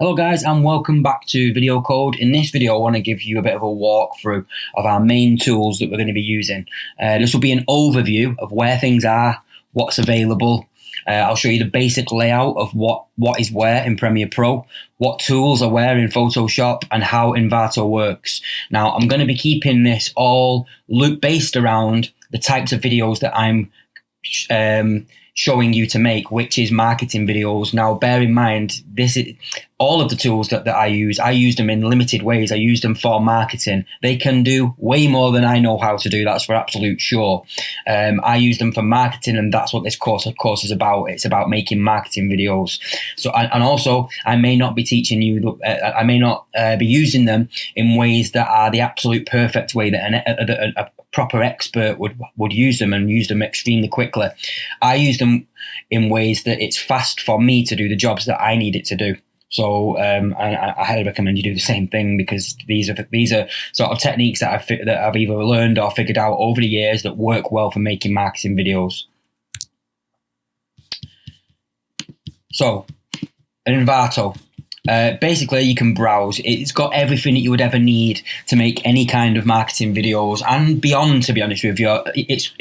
Hello guys and welcome back to Video Code. In this video I want to give you a bit of a walkthrough of our main tools that we're going to be using. This will be an overview of where things are, what's available. I'll show you the basic layout of what is where in Premiere Pro, what tools are where in Photoshop, and how Envato works. Now I'm going to be keeping this all based around the types of videos that I'm showing you to make, which is marketing videos. Now bear in mind, this is all of the tools that I use them in limited ways. I use them for marketing. They can do way more than I know how to do, that's for absolute sure. I use them for marketing, and that's what this course is about. It's about making marketing videos. So and also I may not be teaching you, I may not be using them in ways that are the absolute perfect way that a proper expert would use them, and use them extremely quickly. I use them in ways that it's fast for me to do the jobs that I need it to do. So I highly recommend you do the same thing, because these are sort of techniques that I've either learned or figured out over the years that work well for making marketing videos. So Envato. Basically, you can browse. It's got everything that you would ever need to make any kind of marketing videos and beyond, to be honest with you. It's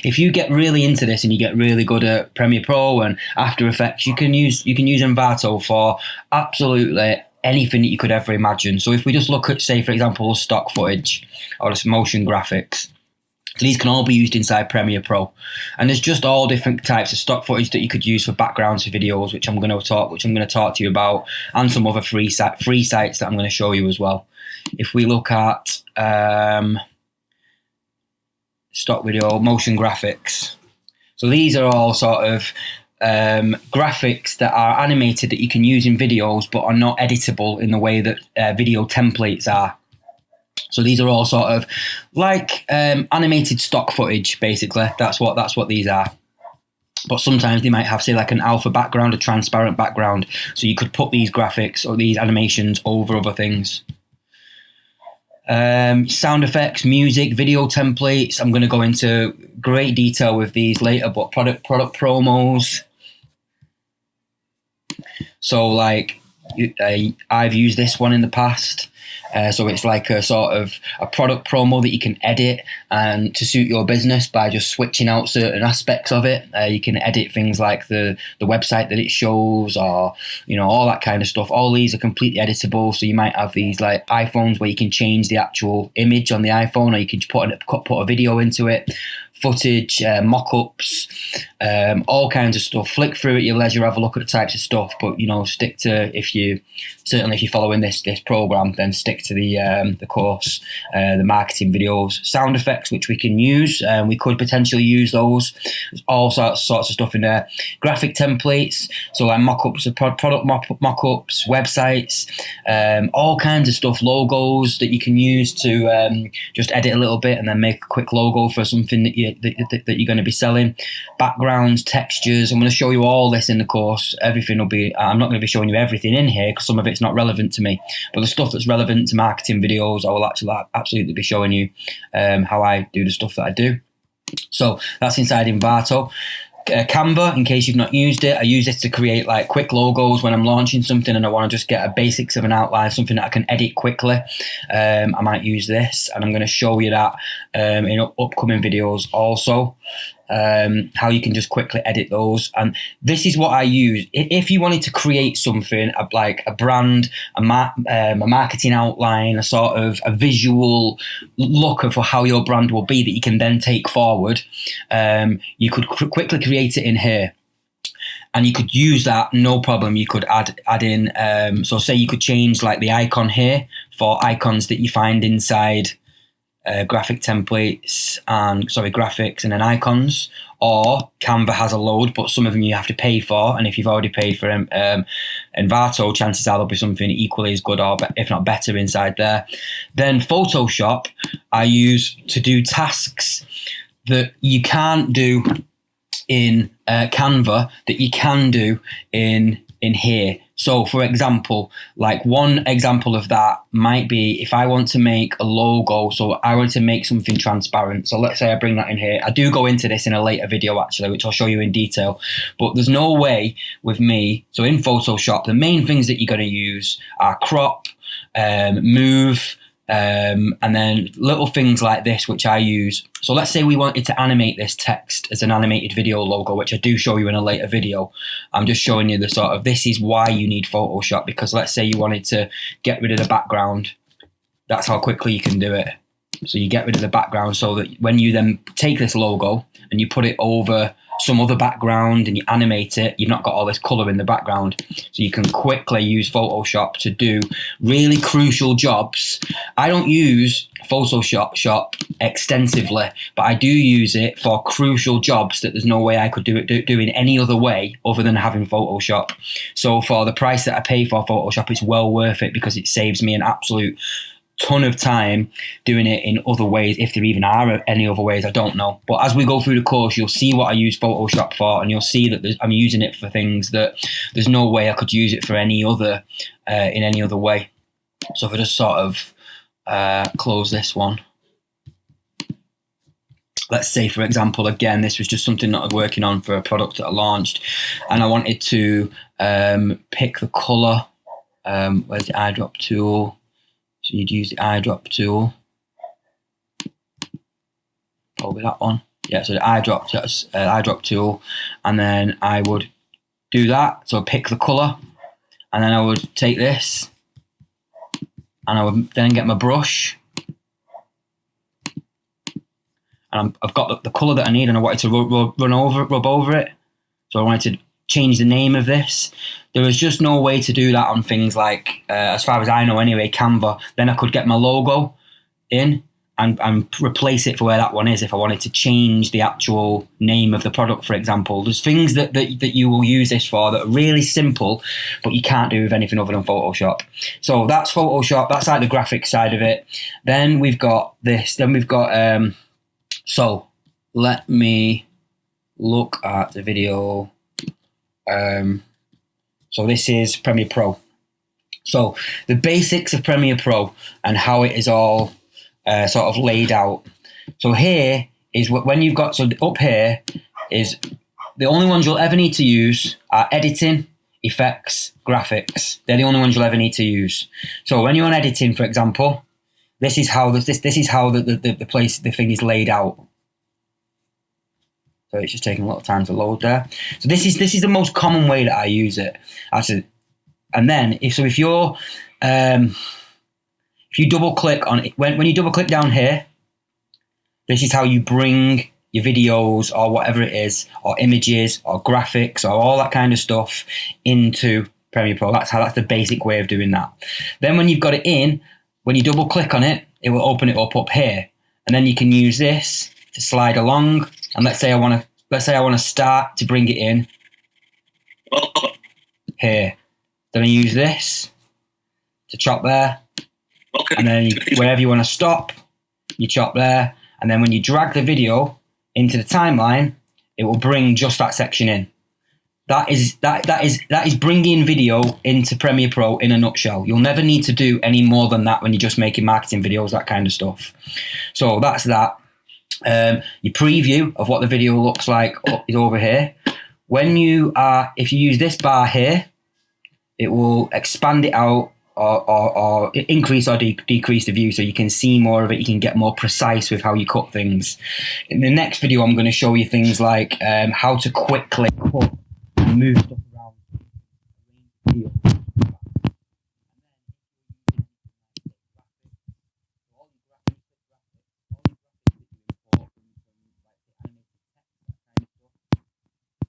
if you get really into this and you get really good at Premiere Pro and After Effects, you can use Envato for absolutely anything that you could ever imagine. So if we just look at, say, for example, stock footage or just motion graphics, these can all be used inside Premiere Pro, and there's just all different types of stock footage that you could use for backgrounds for videos, which I'm going to talk to you about, and some other free sites that I'm going to show you as well. If we look at stock video, motion graphics, so these are all sort of graphics that are animated that you can use in videos, but are not editable in the way that video templates are. So these are all sort of like animated stock footage, basically. That's what these are. But sometimes they might have, say, like an alpha background, a transparent background. So you could put these graphics or these animations over other things. Sound effects, music, video templates. I'm going to go into great detail with these later, but product promos. So like I've used this one in the past. So it's like a sort of a product promo that you can edit and to suit your business by just switching out certain aspects of it. You can edit things like the website that it shows, or all that kind of stuff. All these are completely editable. So you might have these like iPhones where you can change the actual image on the iPhone, or you can put a video into it. Footage, mock-ups, all kinds of stuff. Flick through at your leisure, have a look at the types of stuff, but stick to, if you're following this program, then stick to the course, the marketing videos. Sound effects, which we can use, we could potentially use those. There's all sorts of stuff in there. Graphic templates, so like mock-ups, product mock-ups, websites, all kinds of stuff. Logos that you can use to just edit a little bit and then make a quick logo for something that you're going to be selling. Backgrounds, textures. I'm going to show you all this in the course. Everything will be, I'm not going to be showing you everything in here because some of it's not relevant to me, but the stuff that's relevant to marketing videos, I will actually absolutely be showing you how I do the stuff that I do. So that's inside Envato. Canva, in case you've not used it, I use this to create like quick logos when I'm launching something and I want to just get a basics of an outline, something that I can edit quickly. I might use this, and I'm going to show you that in upcoming videos also, how you can just quickly edit those. And this is what I use if you wanted to create something like a brand, a marketing outline, a sort of a visual look of how your brand will be that you can then take forward. You could quickly create it in here, and you could use that, no problem. You could add in, so say you could change like the icon here for icons that you find inside graphic templates and graphics and then icons, or Canva has a load, but some of them you have to pay for, and if you've already paid for Envato, chances are there'll be something equally as good or if not better inside there. Then Photoshop I use to do tasks that you can't do in Canva that you can do in here. So, for example, like one example of that might be if I want to make a logo, so I want to make something transparent. So let's say I bring that in here. I do go into this in a later video, actually, which I'll show you in detail. But there's no way with me. So in Photoshop, the main things that you're going to use are crop, move, and then little things like this, which I use. So let's say we wanted to animate this text as an animated video logo, which I do show you in a later video. I'm just showing you the sort of, this is why you need Photoshop, because let's say you wanted to get rid of the background. That's how quickly you can do it. So you get rid of the background so that when you then take this logo and you put it over some other background and you animate it, you've not got all this color in the background. So you can quickly use Photoshop to do really crucial jobs. I don't use Photoshop extensively, but I do use it for crucial jobs that there's no way I could do in any other way other than having Photoshop. So for the price that I pay for Photoshop, it's well worth it because it saves me an absolute ton of time doing it in other ways. If there even are any other ways, I don't know. But as we go through the course, you'll see what I use Photoshop for, and you'll see that I'm using it for things that there's no way I could use it for any other in any other way. So if I just sort of close this one. Let's say, for example, again, this was just something that I was working on for a product that I launched, and I wanted to pick the color. Where's the eyedrop tool? So you'd use the eyedrop tool. Probably that one. Yeah, so the eyedrop tool. And then I would do that. So pick the colour. And then I would take this. And I would then get my brush. And I've got the colour that I need, and I wanted to rub over it. So I wanted to change the name of this. There was just no way to do that on things like, as far as I know anyway, Canva. Then I could get my logo in and replace it for where that one is if I wanted to change the actual name of the product, for example. There's things that you will use this for that are really simple, but you can't do with anything other than Photoshop. So that's Photoshop. That's like the graphic side of it. Then we've got this. Then we've got, so let me look at the video. So this is Premiere Pro. So the basics of Premiere Pro and how it is all sort of laid out. So here is when you've got, so up here is the only ones you'll ever need to use are editing, effects, graphics. They're the only ones you'll ever need to use. So when you're on editing, for example, this is how the thing is laid out. So it's just taking a lot of time to load there. So this is the most common way that I use it. Actually, and then if you double click on it, when you double click down here, this is how you bring your videos or whatever it is, or images or graphics or all that kind of stuff into Premiere Pro. That's the basic way of doing that. Then when you've got it in, when you double click on it, it will open it up here, and then you can use this to slide along. And let's say I want to start to bring it in here. Then I use this to chop there, and then wherever you want to stop, you chop there. And then when you drag the video into the timeline, it will bring just that section in. That is bringing video into Premiere Pro in a nutshell. You'll never need to do any more than that when you're just making marketing videos, that kind of stuff. So that's that. Your preview of what the video looks like is over here. If you use this bar here, it will expand it out or increase or decrease the view so you can see more of it. You can get more precise with how you cut things. In the next video, I'm going to show you things like how to quickly cut and move stuff around.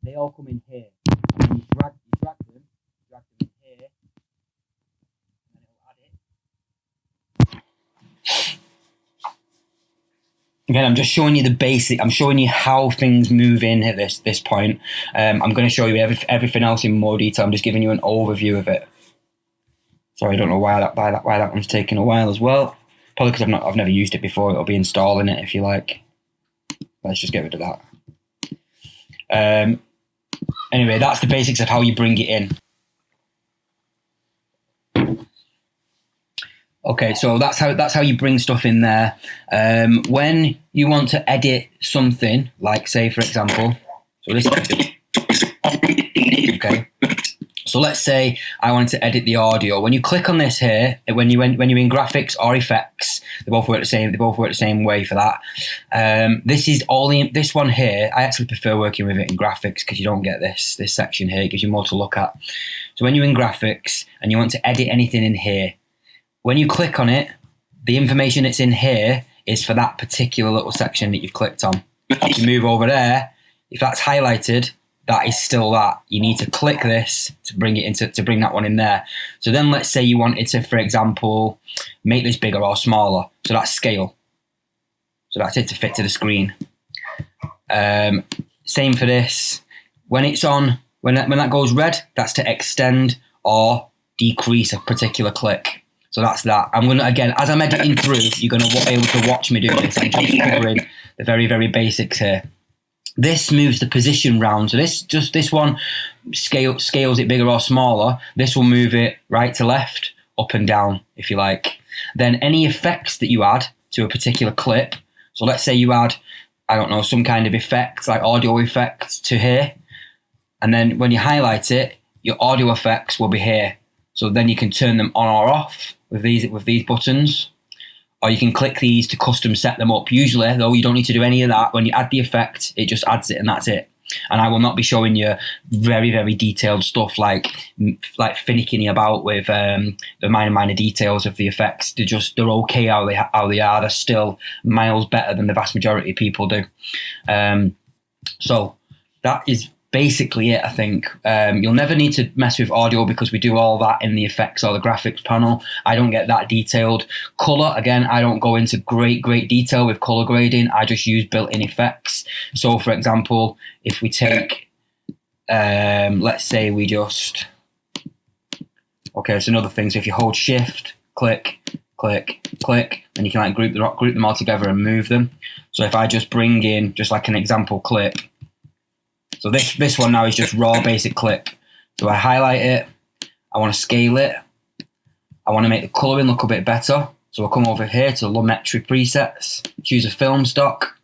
They all come in here. And you drag them in here, and then it'll add it. Again, I'm just showing you the basic. I'm showing you how things move in at this point. I'm going to show you everything else in more detail. I'm just giving you an overview of it. Sorry, I don't know why that one's taking a while as well. Probably because I've never used it before. It'll be installing it if you like. Let's just get rid of that. Anyway, that's the basics of how you bring it in. Okay, so that's how you bring stuff in there. When you want to edit something, like say for example, so this. Okay. So let's say I wanted to edit the audio. When you click on this here, when you're in graphics or effects, they both work the same. They both work the same way for that. This one here. I actually prefer working with it in graphics because you don't get this section here. It gives you more to look at. So when you're in graphics and you want to edit anything in here, when you click on it, the information that's in here is for that particular little section that you've clicked on. If you move over there, if that's highlighted, that is still that. You need to click this to bring it to bring that one in there. So then let's say you wanted to, for example, make this bigger or smaller. So that's scale. So that's it to fit to the screen. Same for this. When it's on, when that goes red, that's to extend or decrease a particular clip. So that's that. I'm gonna, again, as I'm editing through, you're gonna be able to watch me do this. I'm just covering the very, very basics here. This moves the position round. So this one scales it bigger or smaller. This will move it right to left, up and down, if you like. Then any effects that you add to a particular clip. So let's say you add, I don't know, some kind of effect, like audio effect to here. And then when you highlight it, your audio effects will be here. So then you can turn them on or off with these buttons. Or you can click these to custom set them up. Usually, though, you don't need to do any of that. When you add the effect, it just adds it and that's it. And I will not be showing you very, very detailed stuff like finicking about with the minor details of the effects. They're okay how they are. They're still miles better than the vast majority of people do. So that is basically it, I think. You'll never need to mess with audio because we do all that in the effects or the graphics panel. I don't get that detailed. Color, again, I don't go into great detail with color grading. I just use built-in effects. So for example, if we take, let's say we just, okay, it's another thing. So if you hold shift, click, and you can like group them all together and move them. So if I just bring in just like an example clip, so this one now is just raw basic clip. So I highlight it, I want to scale it, I want to make the colouring look a bit better. So I'll come over here to Lumetri presets, choose a film stock.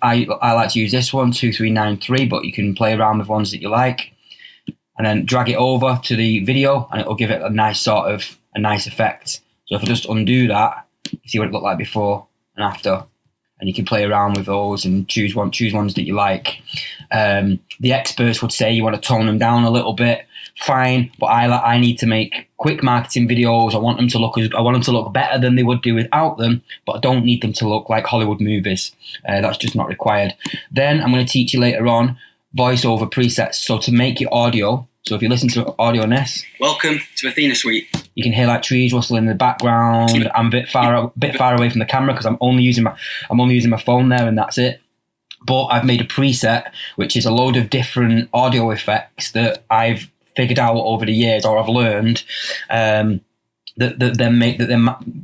I like to use this one, 2393, but you can play around with ones that you like. And then drag it over to the video and it'll give it a nice effect. So if I just undo that, you see what it looked like before and after. And you can play around with those and choose ones that you like. The experts would say you want to tone them down a little bit. Fine, but I need to make quick marketing videos. I want them to look better than they would do without them, but I don't need them to look like Hollywood movies. That's just not required. Then I'm going to teach you later on voiceover presets. So to make your audio, so if you listen to audio on this, welcome to Athena Suite. You can hear like trees rustling in the background. I'm a bit far away from the camera because I'm only using my phone there, and that's it. But I've made a preset which is a load of different audio effects that I've figured out over the years, or I've learned, that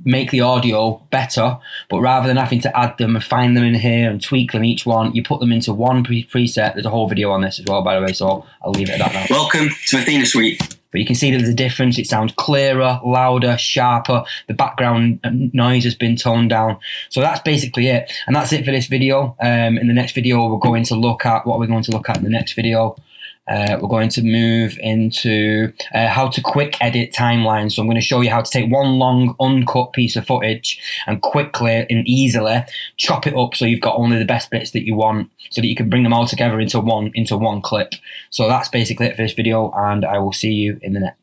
make the audio better. But rather than having to add them and find them in here and tweak them each one, you put them into one preset. There's a whole video on this as well, by the way, so I'll leave it at that now. Welcome to Athena Suite. But you can see that there's a difference. It sounds clearer, louder, sharper. The background noise has been toned down. So that's basically it. And that's it for this video. In the next video, we're going to look at what we're going to look at in the next video. We're going to move into how to quick edit timelines. So I'm going to show you how to take one long uncut piece of footage and quickly and easily chop it up so you've got only the best bits that you want, so that you can bring them all together into one clip. So that's basically it for this video, and I will see you in the next.